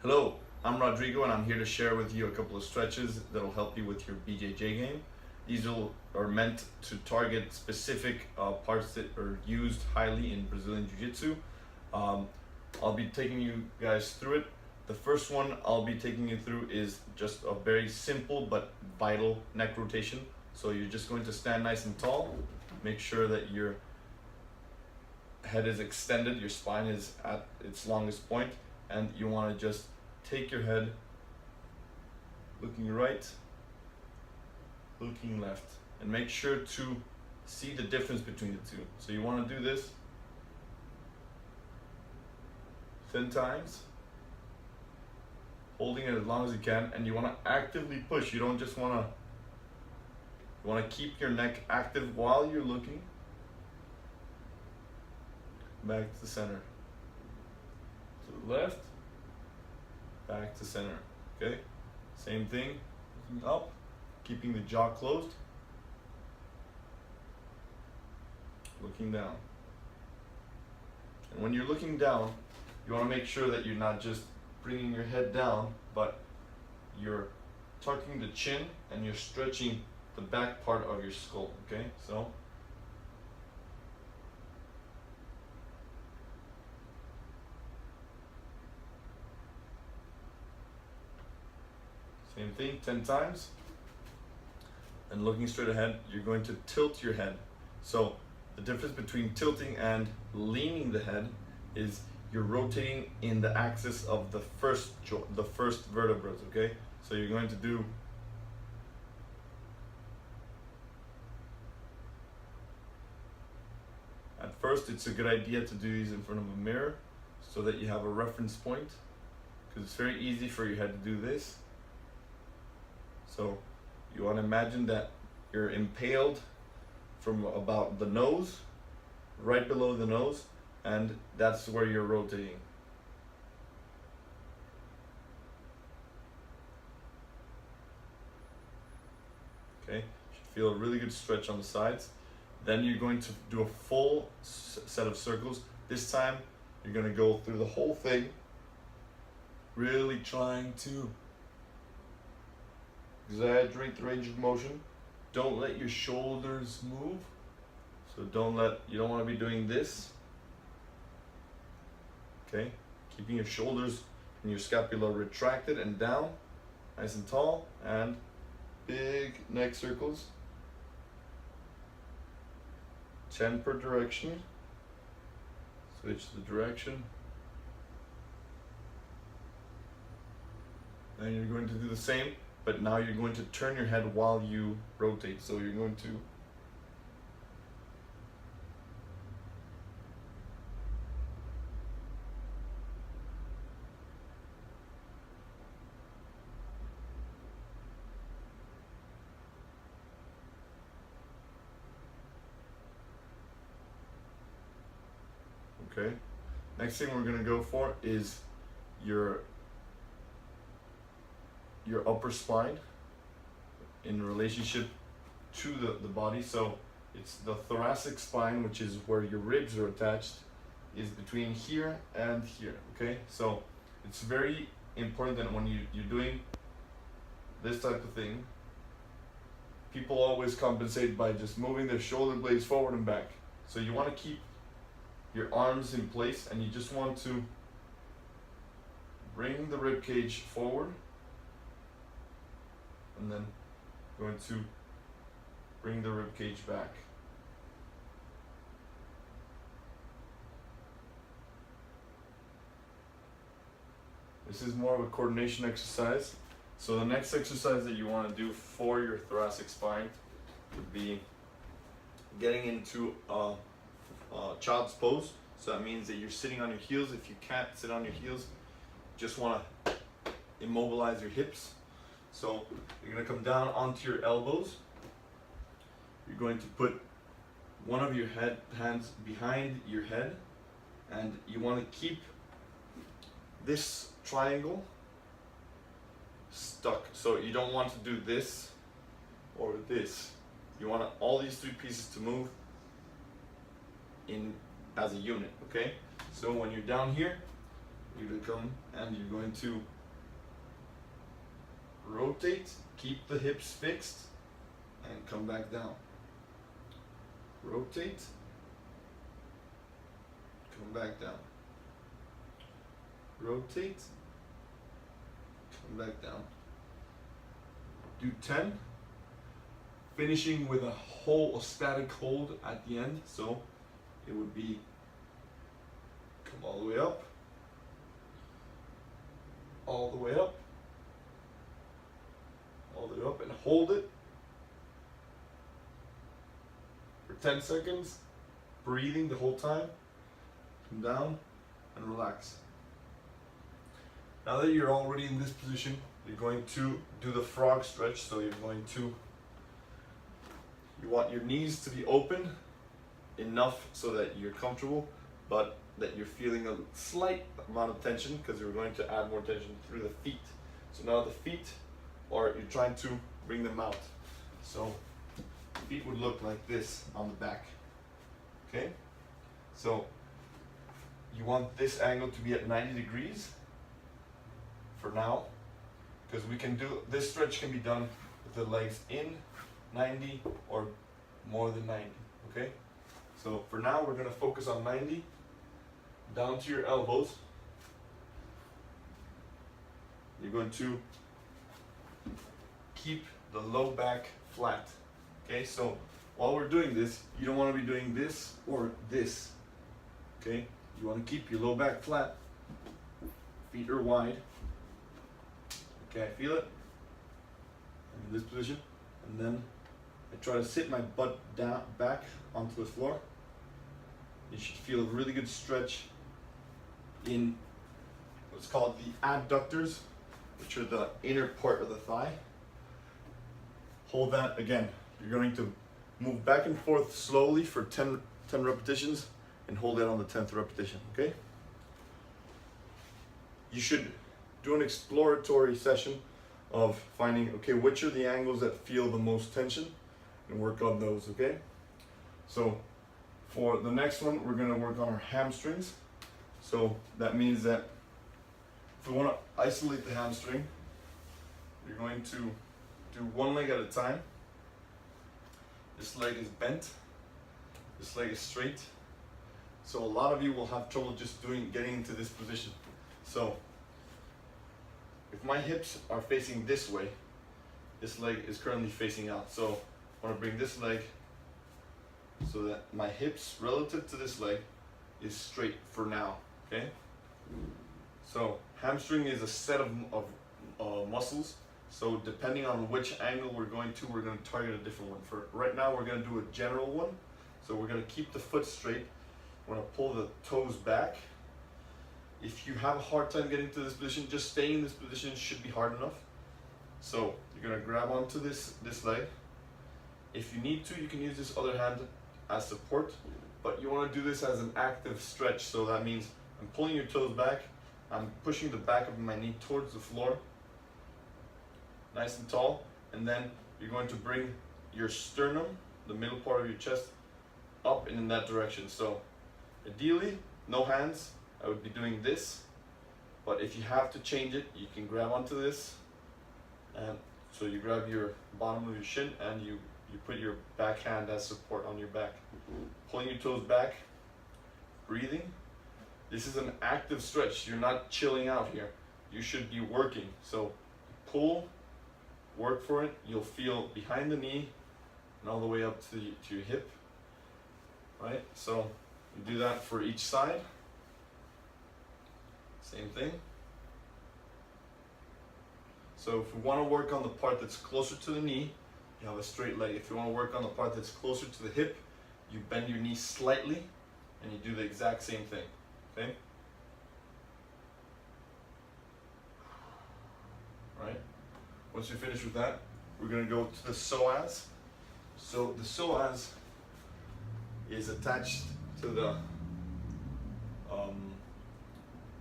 Hello, I'm Rodrigo and I'm here to share with you a couple of stretches that'll help you with your BJJ game. Are meant to target specific parts that are used highly in Brazilian Jiu-Jitsu. Um, I'll be taking you guys through it. The first one I'll be taking you through is just a very simple but vital neck rotation. So you're just going to stand nice and tall, make sure that your head is extended, your spine is at its longest point, and you want to just take your head looking right, looking left, and make sure to see the difference between the two. So you want to do this 10 times, holding it as long as you can, and you want to actively push. You don't just want to, you want to keep your neck active while you're looking back to the center, to the left, back to center. Okay, same thing, looking up, keeping the jaw closed, looking down. And when you're looking down, you want to make sure that you're not just bringing your head down, but you're tucking the chin and you're stretching the back part of your skull. Okay, so same thing, 10 times. And looking straight ahead, you're going to tilt your head. So the difference between tilting and leaning the head is you're rotating in the axis of the first vertebrae, okay? So you're going to do at first it's a good idea to do these in front of a mirror so that you have a reference point, because it's very easy for your head to do this. So you want to imagine that you're impaled from about the nose, right below the nose, and that's where you're rotating. Okay, should feel a really good stretch on the sides. Then you're going to do a full set of circles. This time you're going to go through the whole thing, really trying to exaggerate the range of motion. Don't let your shoulders move. So you don't want to be doing this. Okay, keeping your shoulders and your scapula retracted and down, nice and tall, and big neck circles. 10 per direction. Switch the direction. And you're going to do the same, but now you're going to turn your head while you rotate. So you're going to okay. Next thing we're going to go for is your upper spine in relationship to the body. So it's the thoracic spine, which is where your ribs are attached, is between here and here. Okay, so it's very important that when you're doing this type of thing, people always compensate by just moving their shoulder blades forward and back. So you want to keep your arms in place, and you just want to bring the rib cage forward, and then going to bring the rib cage back. This is more of a coordination exercise. So the next exercise that you want to do for your thoracic spine would be getting into child's pose. So that means that you're sitting on your heels. If you can't sit on your heels, just want to immobilize your hips. So you're going to come down onto your elbows. You're going to put one of your hands behind your head, and you want to keep this triangle stuck. So you don't want to do this or this. You want all these three pieces to move in as a unit, okay? So when you're down here, you to come and you're going to rotate, keep the hips fixed, and come back down. Rotate, come back down. Rotate, come back down. Do 10, finishing with a static hold at the end. So it would be come all the way up, all the way up, all the way up, and hold it for 10 seconds, breathing the whole time. Come down and relax. Now that you're already in this position, you're going to do the frog stretch. So you want your knees to be open enough so that you're comfortable, but that you're feeling a slight amount of tension, because you're going to add more tension through the feet. So now the feet, or you're trying to bring them out. So feet would look like this on the back. Okay? So you want this angle to be at 90 degrees for now, because we can do this stretch can be done with the legs in 90 or more than 90. Okay? So for now we're going to focus on 90, down to your elbows. You're going to keep the low back flat. Okay, so while we're doing this, you don't want to be doing this or this. Okay, you want to keep your low back flat, feet are wide. Okay, I feel it. I'm in this position, and then I try to sit my butt down back onto the floor. You should feel a really good stretch in what's called the adductors, which are the inner part of the thigh. Hold that again. You're going to move back and forth slowly for 10 repetitions and hold it on the 10th repetition, okay? You should do an exploratory session of finding, okay, which are the angles that feel the most tension, and work on those, okay? So for the next one, we're gonna work on our hamstrings. So that means that if we wanna isolate the hamstring, you're going to do one leg at a time. This leg is bent, this leg is straight. So a lot of you will have trouble just getting into this position. So if my hips are facing this way, this leg is currently facing out. So I want to bring this leg so that my hips relative to this leg is straight for now, okay? So hamstring is a set of muscles. So depending on which angle we're going to target a different one. For right now, we're going to do a general one. So we're going to keep the foot straight. We're going to pull the toes back. If you have a hard time getting to this position, just staying in this position should be hard enough. So you're going to grab onto this leg. If you need to, you can use this other hand as support, but you want to do this as an active stretch. So that means I'm pulling your toes back. I'm pushing the back of my knee towards the floor, nice and tall, and then you're going to bring your sternum, the middle part of your chest, up and in that direction. So ideally, no hands. I would be doing this, but if you have to change it, you can grab onto this, and so you grab your bottom of your shin and you put your back hand as support on your back. Pulling your toes back, breathing. This is an active stretch. You're not chilling out here. You should be working. So pull, work for it. You'll feel behind the knee and all the way up to your hip, right? So you do that for each side. Same thing. So if you want to work on the part that's closer to the knee, you have a straight leg. If you want to work on the part that's closer to the hip, you bend your knee slightly and you do the exact same thing, okay? Right? Once you finish with that, we're going to go to the psoas. So the psoas is attached to the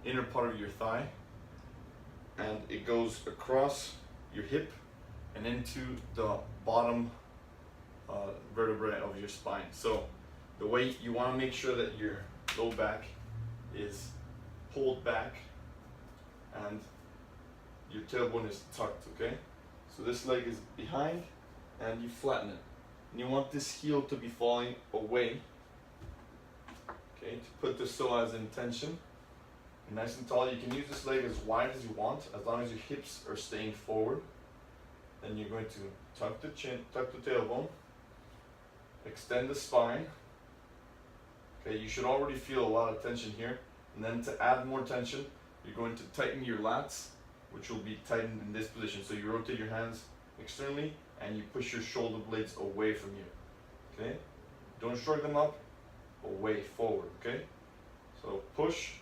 inner part of your thigh, and it goes across your hip and into the bottom vertebrae of your spine. So the way you want to make sure that your low back is pulled back and your tailbone is tucked, okay? So this leg is behind and you flatten it. And you want this heel to be falling away. Okay, to put the psoas in tension. Nice and tall. You can use this leg as wide as you want, as long as your hips are staying forward. Then you're going to tuck the chin, tuck the tailbone, extend the spine. Okay, you should already feel a lot of tension here. And then to add more tension, you're going to tighten your lats, which will be tightened in this position. So you rotate your hands externally and you push your shoulder blades away from you. Okay? Don't shrug them up, away, forward, okay? So push,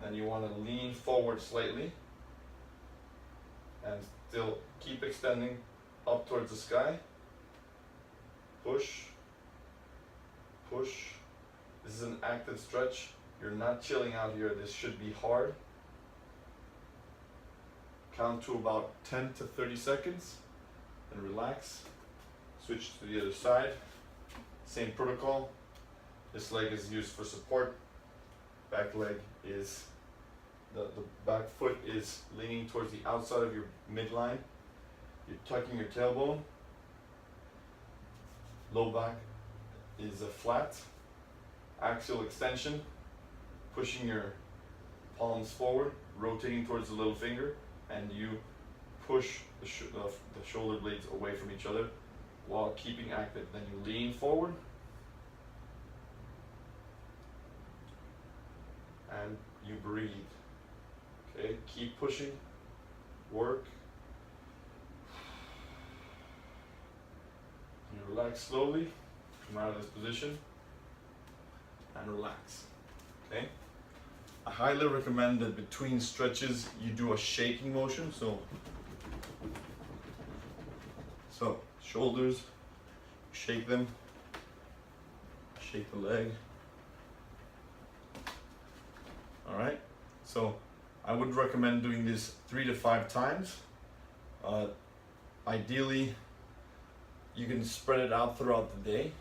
then you want to lean forward slightly and still keep extending up towards the sky. Push, push. This is an active stretch. You're not chilling out here. This should be hard. Count to about 10 to 30 seconds and relax. Switch to the other side. Same protocol. This leg is used for support. Back leg is, the back foot is leaning towards the outside of your midline. You're tucking your tailbone. Low back is a flat. Axial extension, pushing your palms forward, rotating towards the little finger, and you push the shoulder blades away from each other while keeping active. Then you lean forward and you breathe. Okay, keep pushing, work. You relax slowly, come out of this position and relax. Okay, I highly recommend that between stretches you do a shaking motion. So shoulders, shake them, shake the leg. All right, so I would recommend doing this 3 to 5 times. Ideally, you can spread it out throughout the day,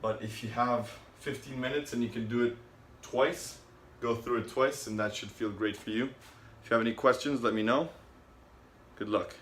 but if you have 15 minutes and you can do it twice, go through it twice, and that should feel great for you. If you have any questions, let me know. Good luck.